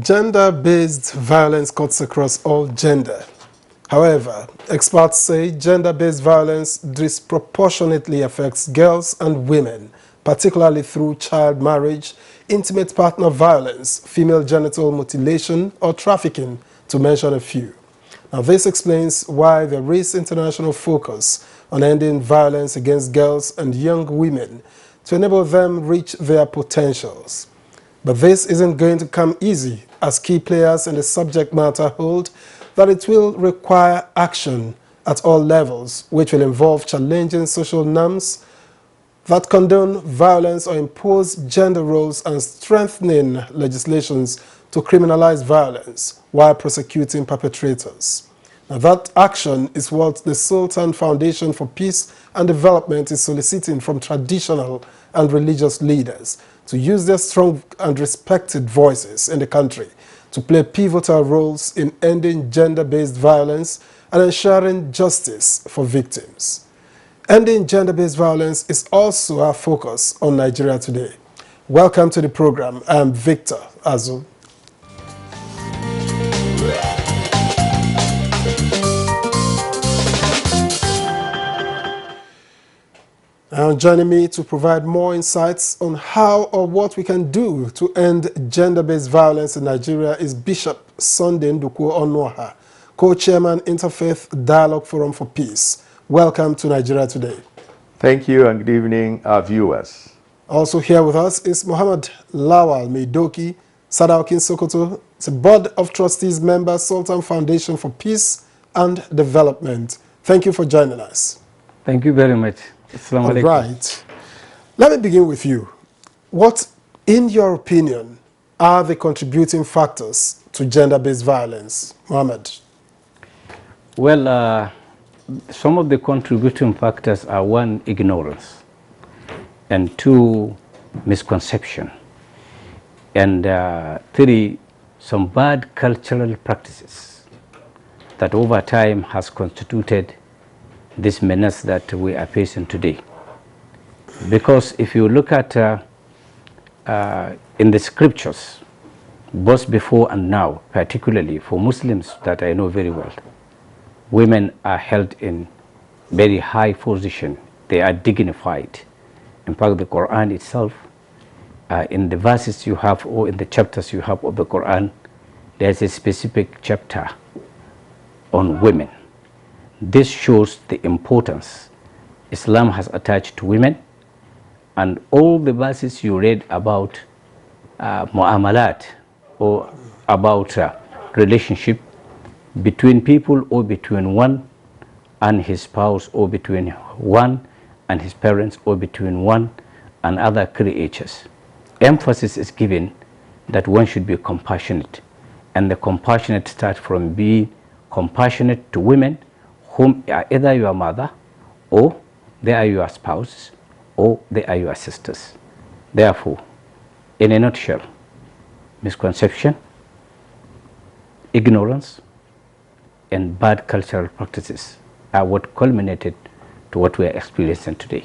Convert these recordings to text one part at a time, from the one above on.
Gender-based violence cuts across all gender. However, experts say gender-based violence disproportionately affects girls and women, particularly through child marriage, intimate partner violence, female genital mutilation, or trafficking, to mention a few. Now, this explains why there is international focus on ending violence against girls and young women to enable them reach their potentials. But this isn't going to come easy, as key players in the subject matter hold that it will require action at all levels, which will involve challenging social norms that condone violence or impose gender roles and strengthening legislations to criminalize violence while prosecuting perpetrators. Now, that action is what the Sultan Foundation for Peace and Development is soliciting from traditional and religious leaders to use their strong and respected voices in the country to play pivotal roles in ending gender-based violence and ensuring justice for victims. Ending gender-based violence is also our focus on Nigeria Today. Welcome to the program. I'm Victor Azu. And joining me to provide more insights on how or what we can do to end gender-based violence in Nigeria is Bishop Sunday Ndukwu Onuoha, co-chairman Interfaith Dialogue Forum for Peace. Welcome to Nigeria Today. Thank you and good evening, our viewers. Also here with us is Muhammad Lawal Meidoki, Sadaukin Sokoto, the Board of Trustees member, Sultan Foundation for Peace and Development. Thank you for joining us. Thank you very much. All right. Let me begin with you. What, in your opinion, are the contributing factors to gender-based violence? Mohammed. Well, some of the contributing factors are one, ignorance, and two, misconception, and three, some bad cultural practices that over time has constituted this menace that we are facing today. Because if you look at in the scriptures, both before and now, particularly for Muslims that I know very well, women are held in very high position. They are dignified. In fact, the Quran itself, in the verses you have or in the chapters you have of the Quran, there's a specific chapter on women. This shows the importance Islam has attached to women, and all the verses you read about mu'amalat, or about relationship between people or between one and his spouse, or between one and his parents, or between one and other creatures. Emphasis is given that one should be compassionate, and the compassionate start from being compassionate to women whom are either your mother, or they are your spouses, or they are your sisters. Therefore, in a nutshell, misconception, ignorance, and bad cultural practices are what culminated to what we are experiencing today.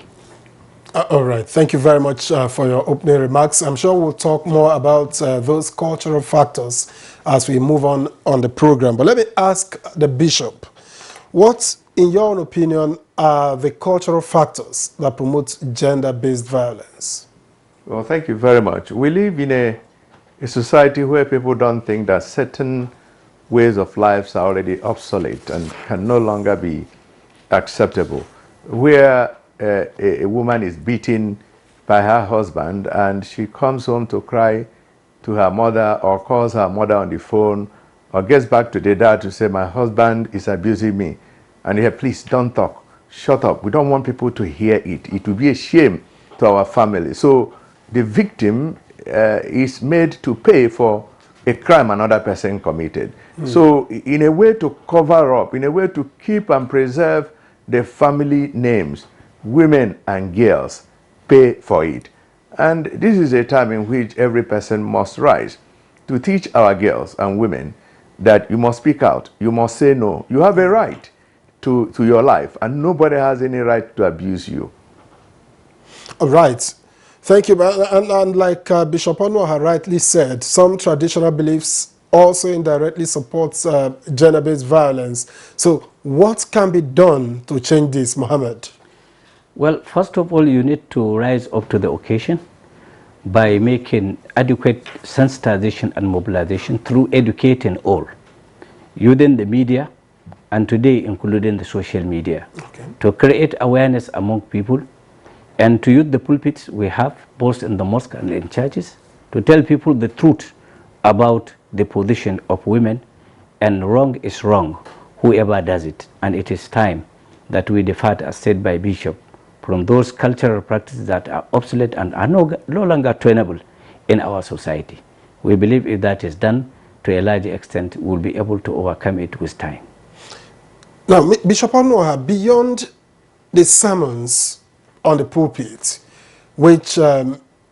All right. Thank you very much for your opening remarks. I'm sure we'll talk more about those cultural factors as we move on the program. But let me ask the bishop, what, in your own opinion, are the cultural factors that promote gender-based violence? Well, thank you very much. We live in a society where people don't think that certain ways of life are already obsolete and can no longer be acceptable. Where a woman is beaten by her husband and she comes home to cry to her mother, or calls her mother on the phone, or gets back to the dad to say, my husband is abusing me. And here, please don't talk. Shut up. We don't want people to hear it. It will be a shame to our family. So the victim is made to pay for a crime another person committed. So in a way to cover up, in a way to keep and preserve the family names, women and girls pay for it. And this is a time in which every person must rise to teach our girls and women that you must speak out, you must say no. You have a right to your life, and nobody has any right to abuse you. All right. Thank you. And like Bishop Onwaha rightly said, some traditional beliefs also indirectly supports gender-based violence. So what can be done to change this, Mohammed? Well, first of all, you need to rise up to the occasion by making adequate sensitization and mobilization through educating all, using the media, and today including the social media, to create awareness among people, and to use the pulpits we have both in the mosque and in churches to tell people the truth about the position of women, and wrong is wrong, whoever does it, and it is time that we depart, as said by Bishop, from those cultural practices that are obsolete and are no longer tenable in our society. We believe if that is done to a large extent, we'll be able to overcome it with time. Now, Bishop Onwaha, beyond the sermons on the pulpit, which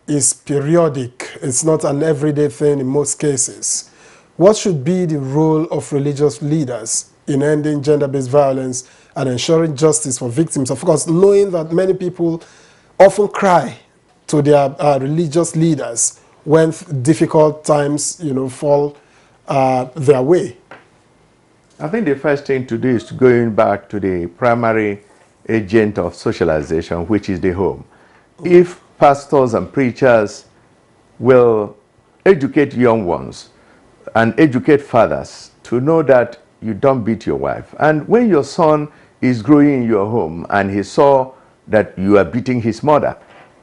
is periodic, it's not an everyday thing in most cases, what should be the role of religious leaders in ending gender-based violence and ensuring justice for victims? Of course, knowing that many people often cry to their religious leaders when difficult times, fall their way. I think the first thing to do is going back to the primary agent of socialization, which is the home. If pastors and preachers will educate young ones and educate fathers to know that you don't beat your wife. And when your son is growing in your home and he saw that you are beating his mother,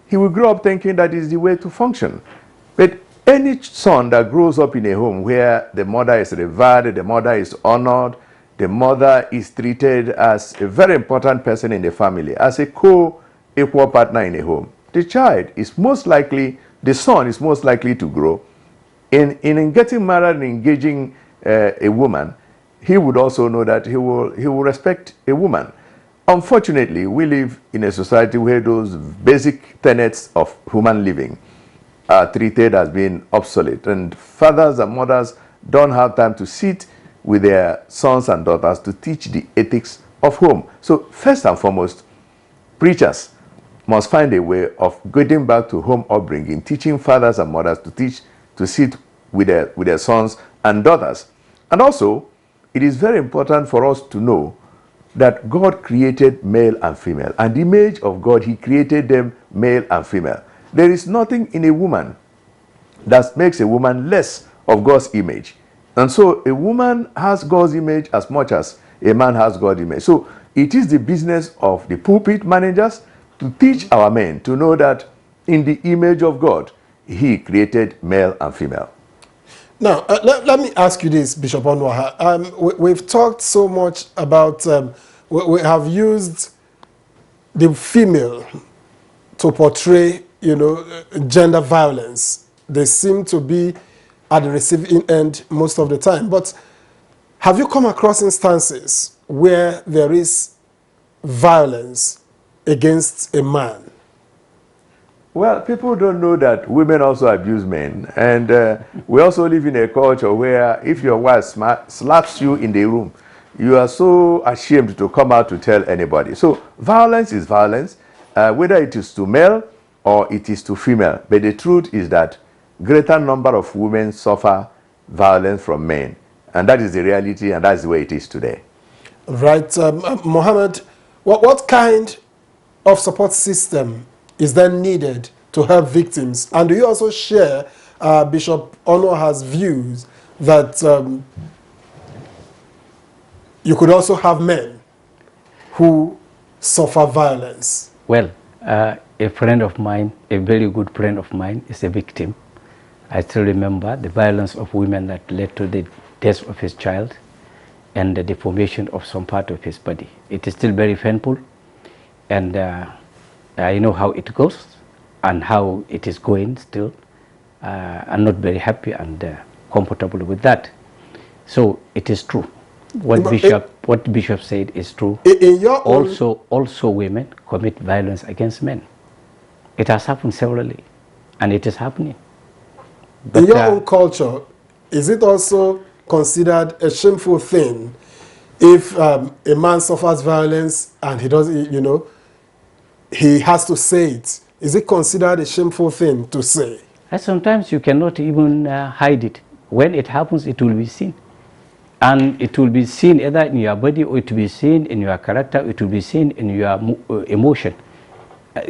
he will grow up thinking that is the way to function. But any son that grows up in a home where the mother is revered, the mother is honored, the mother is treated as a very important person in the family, as a co-equal partner in a home, the child is most likely, the son is most likely to grow. In getting married and engaging a woman, he would also know that he will respect a woman. Unfortunately, we live in a society where those basic tenets of human living are treated as being obsolete, and fathers and mothers don't have time to sit with their sons and daughters to teach the ethics of home. So first and foremost, preachers must find a way of getting back to home upbringing, teaching fathers and mothers to sit with their sons and daughters. And also, it is very important for us to know that God created male and female, and the image of God, he created them male and female. There is nothing in a woman that makes a woman less of God's image. And so a woman has God's image as much as a man has God's image. So it is the business of the pulpit managers to teach our men to know that in the image of God, he created male and female. Now, let me ask you this, Bishop Onwaha. We've talked so much about, we have used the female to portray, gender violence. They seem to be at the receiving end most of the time. But have you come across instances where there is violence against a man? Well, people don't know that women also abuse men. And we also live in a culture where if your wife slaps you in the room, you are so ashamed to come out to tell anybody. So violence is violence, whether it is to male or it is to female. But the truth is that greater number of women suffer violence from men. And that is the reality, and that's the way it is today. Right. Mohammed, what kind of support system is then needed to help victims? And do you also share Bishop Onwaha's views that you could also have men who suffer violence? Well, a friend of mine, a very good friend of mine, is a victim. I still remember the violence of women that led to the death of his child and the deformation of some part of his body. It is still very painful, and I know how it goes and how it is going still. I'm not very happy and comfortable with that. So it is true. What Bishop said is true. In your Also women commit violence against men. It has happened severally, and it is happening. But, in your own culture, is it also considered a shameful thing if a man suffers violence and he doesn't, he has to say it Is it considered a shameful thing to say? And sometimes you cannot even hide it. When it happens, it will be seen. And it will be seen either in your body, or it will be seen in your character, it will be seen in your emotion.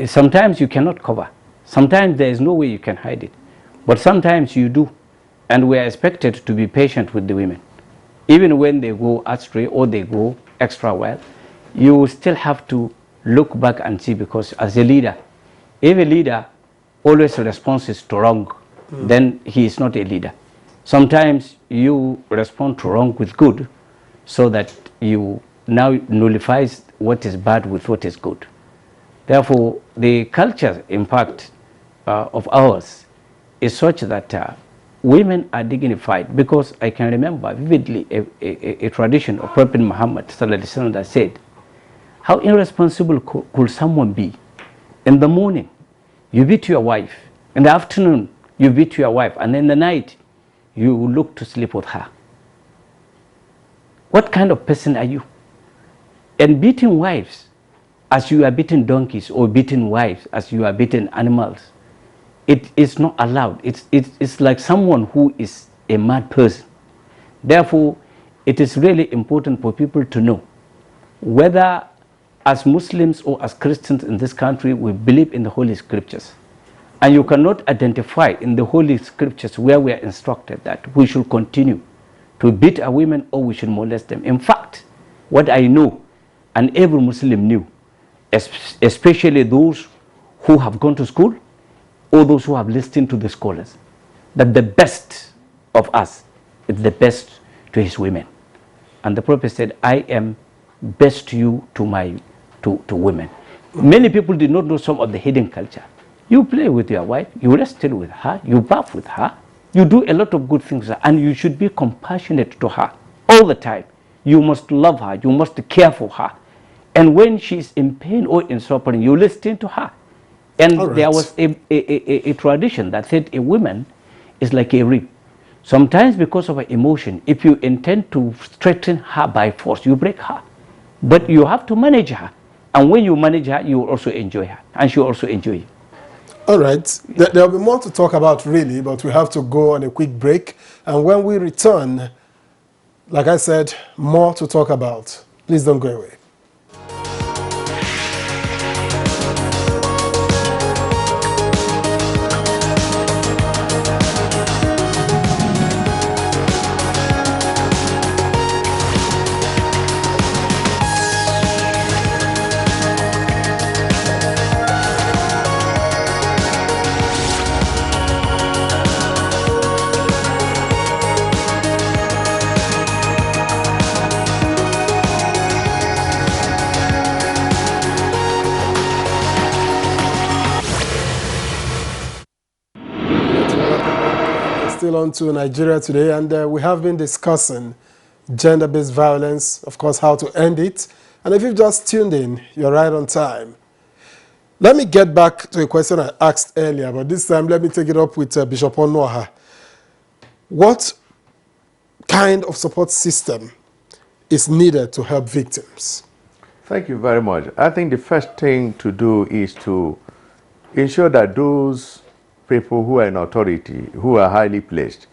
Sometimes you cannot cover. Sometimes there is no way you can hide it. But sometimes you do. And we are expected to be patient with the women. Even when they go astray or they go extra well, you still have to look back and see, because as a leader, if a leader always responds to wrong, then he is not a leader. Sometimes you respond to wrong with good, so that you now nullifies what is bad with what is good. Therefore, the culture impact of ours is such that women are dignified, because I can remember vividly a tradition of Prophet Muhammad that said, how irresponsible could someone be? In the morning, you beat your wife. In the afternoon, you beat your wife. And in the night, you look to sleep with her. What kind of person are you? And beating wives as you are beating donkeys, or beating wives as you are beating animals, it is not allowed. It's like someone who is a mad person. Therefore, it is really important for people to know whether as Muslims or as Christians in this country, we believe in the Holy Scriptures. And you cannot identify in the Holy Scriptures where we are instructed that we should continue to beat our women or we should molest them. In fact, what I know, and every Muslim knew, especially those who have gone to school or those who have listened to the scholars, that the best of us is the best to his women. And the Prophet said, I am best to you to women. Many people did not know some of the hidden culture. You play with your wife, you wrestle with her, you bath with her, you do a lot of good things, and you should be compassionate to her all the time. You must love her, you must care for her. And when she is in pain or in suffering, you listen to her. And All right. there was a tradition that said a woman is like a reed. Sometimes because of her emotion, if you intend to straighten her by force, you break her. But you have to manage her. And when you manage her, you will also enjoy her. And she will also enjoy you. All right. There will be more to talk about, really, but we have to go on a quick break. And when we return, like I said, more to talk about. Please don't go away. Still on to Nigeria today, and we have been discussing gender-based violence, of course, how to end it. And if you've just tuned in, you're right on time. Let me get back to a question I asked earlier, but this time let me take it up with Bishop Onuaha. What kind of support system is needed to help victims? Thank you very much. I think the first thing to do is to ensure that those people who are in authority, who are highly placed,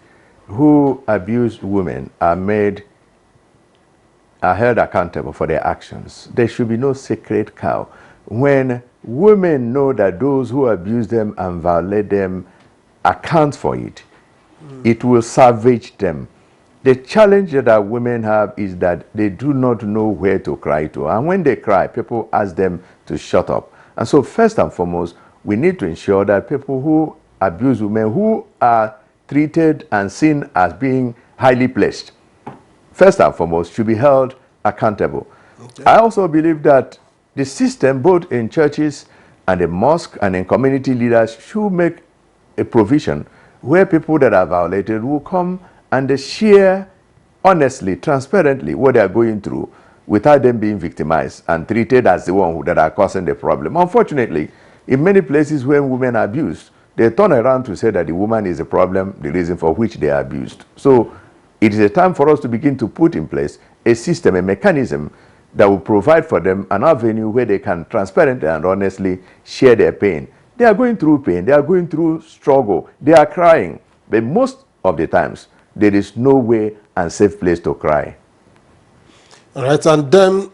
who abuse women are held accountable for their actions. There should be no sacred cow. When women know that those who abuse them and violate them account for it, it will savage them. The challenge that our women have is that they do not know where to cry to. And when they cry, people ask them to shut up. And so first and foremost, we need to ensure that people who abuse women, who are treated and seen as being highly placed, first and foremost, should be held accountable. Okay. I also believe that the system, both in churches and in mosques and in community leaders, should make a provision where people that are violated will come and they share honestly, transparently what they are going through without them being victimized and treated as the one that are causing the problem. Unfortunately, in many places when women are abused, they turn around to say that the woman is the problem, the reason for which they are abused. So it is a time for us to begin to put in place a system, a mechanism that will provide for them an avenue where they can transparently and honestly share their pain. They are going through pain. They are going through struggle. They are crying. But most of the times, there is no way and safe place to cry. All right, and then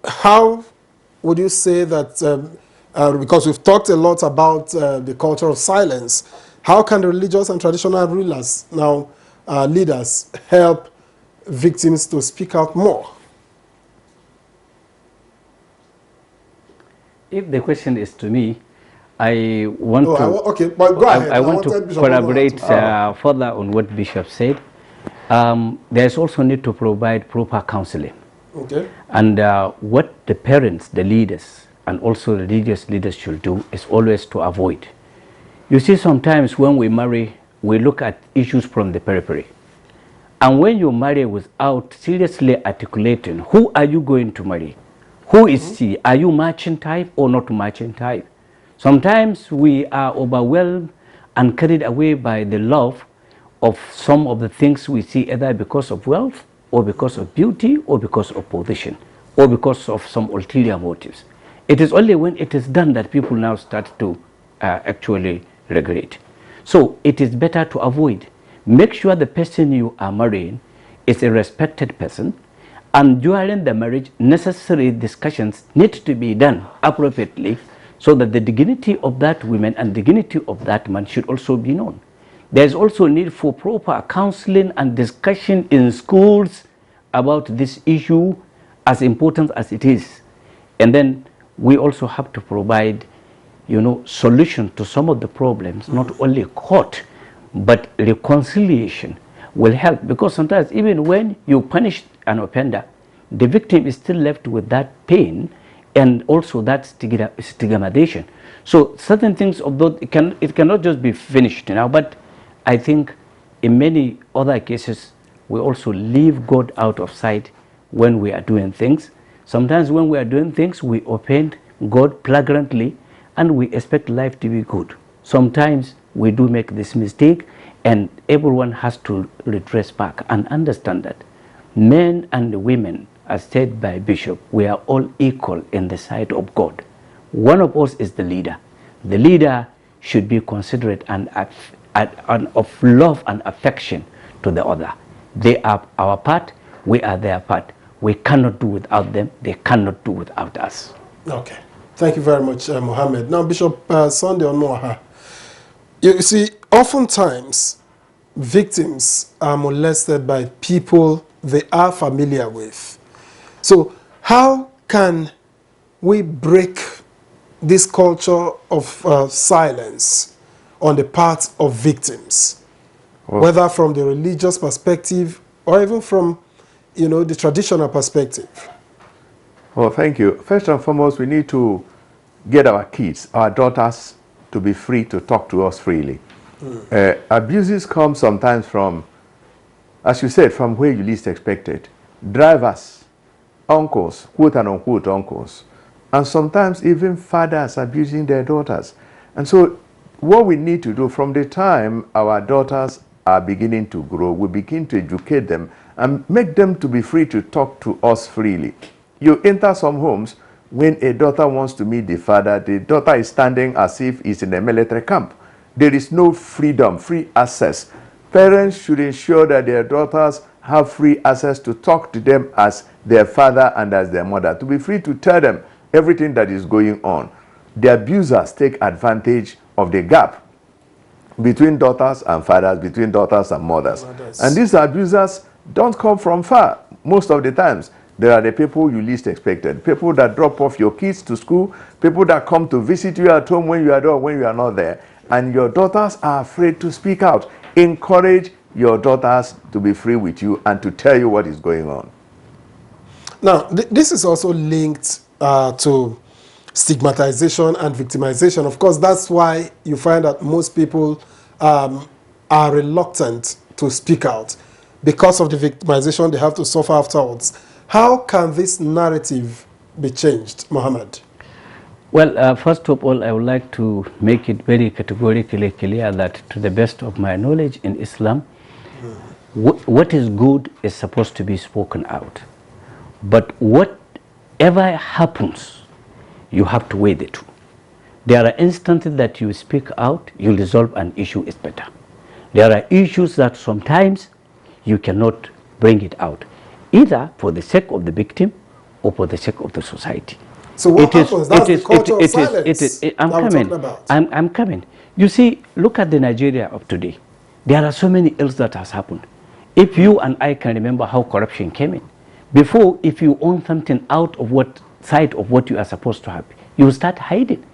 how would you say that, because we've talked a lot about the culture of silence, how can the religious and traditional rulers now, leaders, help victims to speak out more? If the question is to me, I want to. Okay, but go ahead. I want to collaborate further on what Bishop said. There's also need to provide proper counseling. Okay. And what the parents, the leaders, and also religious leaders should do is always to avoid. You see, sometimes when we marry, we look at issues from the periphery. And when you marry without seriously articulating, who are you going to marry? Who is she? Are you matching type or not matching type? Sometimes we are overwhelmed and carried away by the love of some of the things we see, either because of wealth or because of beauty or because of position or because of some ulterior motives. It is only when it is done that people now start to actually regret. So it is better to avoid. Make sure the person you are marrying is a respected person, and during the marriage, necessary discussions need to be done appropriately so that the dignity of that woman and dignity of that man should also be known. There's also need for proper counseling and discussion in schools about this issue, as important as it is. And then we also have to provide, solution to some of the problems, not only court, but reconciliation will help. Because sometimes even when you punish an offender, the victim is still left with that pain and also that stigmatization. So certain things, although it cannot just be finished now, but I think in many other cases, we also leave God out of sight when we are doing things. Sometimes when we are doing things, we offend God flagrantly and we expect life to be good. Sometimes we do make this mistake, and everyone has to redress back and understand that men and women, as said by Bishop, we are all equal in the sight of God. One of us is the leader. The leader should be considerate and of love and affection to the other. They are our part, we are their part. We cannot do without them, they cannot do without us. Okay. Thank you very much, Mohammed. Now, Bishop Sunday Onoha, you see, oftentimes victims are molested by people they are familiar with. So how can we break this culture of silence on the part of victims, whether from the religious perspective or even from, the traditional perspective? Well, thank you. First and foremost, we need to get our kids, our daughters, to be free to talk to us freely. Abuses come sometimes from, as you said, from where you least expected. Drivers, uncles, quote and unquote uncles, and sometimes even fathers abusing their daughters. And so what we need to do from the time our daughters are beginning to grow, we begin to educate them and make them to be free to talk to us freely. You enter some homes, when a daughter wants to meet the father, the daughter is standing as if he's in a military camp. There is no freedom, free access. Parents should ensure that their daughters have free access to talk to them as their father and as their mother, to be free to tell them everything that is going on. The abusers take advantage of the gap between daughters and fathers, between daughters and mothers. And these abusers don't come from far. Most of the times, there are the people you least expected. People that drop off your kids to school, people that come to visit you at home when you are there or when you are not there. And your daughters are afraid to speak out. Encourage your daughters to be free with you and to tell you what is going on. Now, this is also linked to stigmatization and victimization. Of course, that's why you find that most people are reluctant to speak out because of the victimization they have to suffer afterwards. How can this narrative be changed, Mohammed? Well, first of all, I would like to make it very categorically clear that to the best of my knowledge in Islam, what is good is supposed to be spoken out. But whatever happens, you have to weigh the two. There are instances that you speak out, you resolve an issue is better. There are issues that sometimes you cannot bring it out, either for the sake of the victim or for the sake of the society. So what happens? That's the culture of silence I'm that we're coming. talking about. I'm coming. You see, look at the Nigeria of today. There are so many ills that has happened. If you and I can remember how corruption came in, before, if you own something out of what side of what you are supposed to have, you start hiding.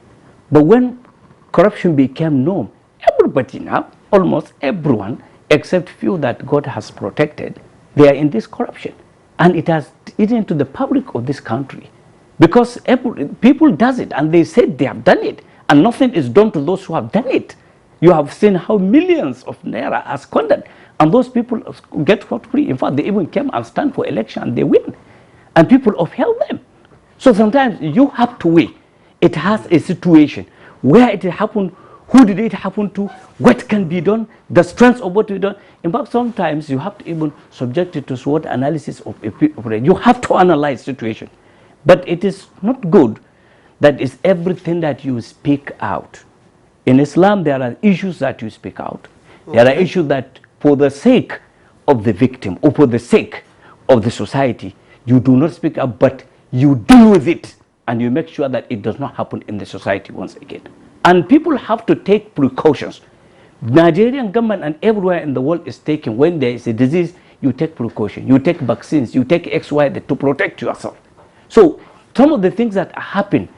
But when corruption became norm, everybody now, almost everyone, except few that God has protected, they are in this corruption. And it has eaten into the public of this country. Because people does it, and they said they have done it, and nothing is done to those who have done it. You have seen how millions of naira are squandered, and those people get scot-free. In fact, they even came and stand for election, and they win. And people upheld them. So sometimes you have to weigh. It has a situation where it happened, who did it happen to, what can be done, the strengths of what we done. In fact, sometimes you have to even subject it to SWOT analysis of you have to analyze situation. But it is not good that is everything that you speak out. In Islam, there are issues that you speak out. There are issues that for the sake of the victim or for the sake of the society, you do not speak up, but you deal with it and you make sure that it does not happen in the society once again. And people have to take precautions. Nigerian government and everywhere in the world is taking, when there is a disease, you take precaution, you take vaccines, you take X, Y, to protect yourself. So some of the things that happen,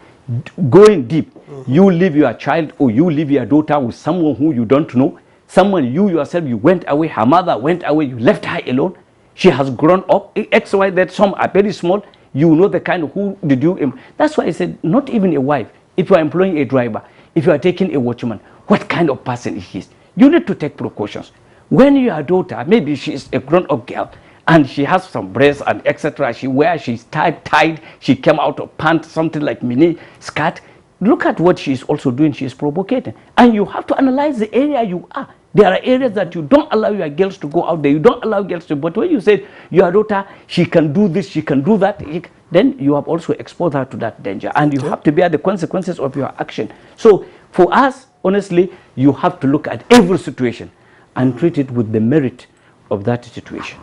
going deep, you leave your child or you leave your daughter with someone who you don't know, someone you yourself, you went away, her mother went away, you left her alone, she has grown up, X, Y, that some are very small, you know the kind of who did you, that's why I said, not even a wife, if you are employing a driver, if you are taking a watchman, what kind of person he is, you need to take precautions. When your daughter, maybe she is a grown-up girl, and she has some breasts and etc. She's tied, she came out of pants, something like mini skirt. Look at what she's also doing, she's provocating. And you have to analyze the area you are. There are areas that you don't allow your girls to go out there, you don't allow girls to, but when you say your daughter, she can do this, she can do that, then you have also exposed her to that danger. And you have to bear the consequences of your action. So for us, honestly, you have to look at every situation and treat it with the merit of that situation.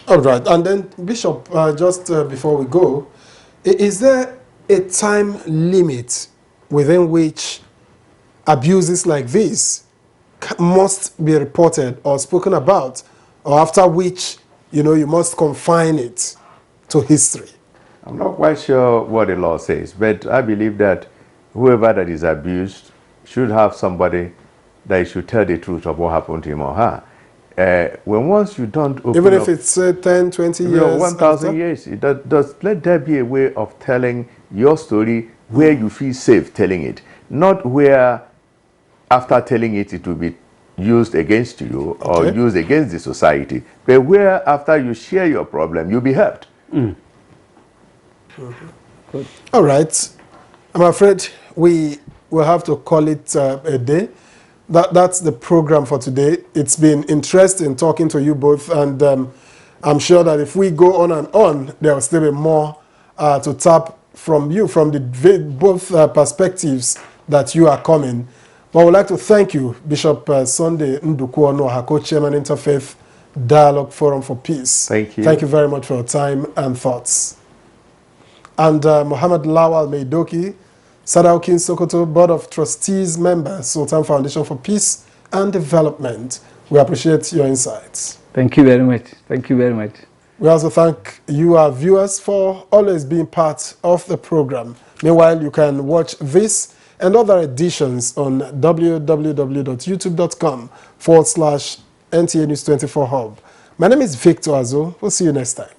All right, and then Bishop, just before we go, is there a time limit within which abuses like this must be reported or spoken about, or after which, you know, you must confine it to history? I'm not quite sure what the law says, but I believe that whoever that is abused should have somebody that should tell the truth of what happened to him or her. When once you don't open even if up, it's 10, 20 years? 1,000 years, let there be a way of telling your story where you feel safe telling it. Not where after telling it, it will be used against you or used against the society, but where after you share your problem, you'll be helped. Good. All right. I'm afraid we will have to call it a day. That's the program for today. It's been interesting talking to you both, and I'm sure that if we go on and on, there will still be more to tap from you, from the both perspectives that you are coming. But I would like to thank you, Bishop Sunday Nduku-Ono, co-chairman, Interfaith Dialogue Forum for Peace. Thank you. Thank you very much for your time and thoughts. And Mohammed Lawal Meidoki, Sadaukin Sokoto, Board of Trustees member, Sultan Foundation for Peace and Development. We appreciate your insights. Thank you very much. Thank you very much. We also thank you, our viewers, for always being part of the program. Meanwhile, you can watch this and other editions on www.youtube.com/NTA News 24 Hub. My name is Victor Azo. We'll see you next time.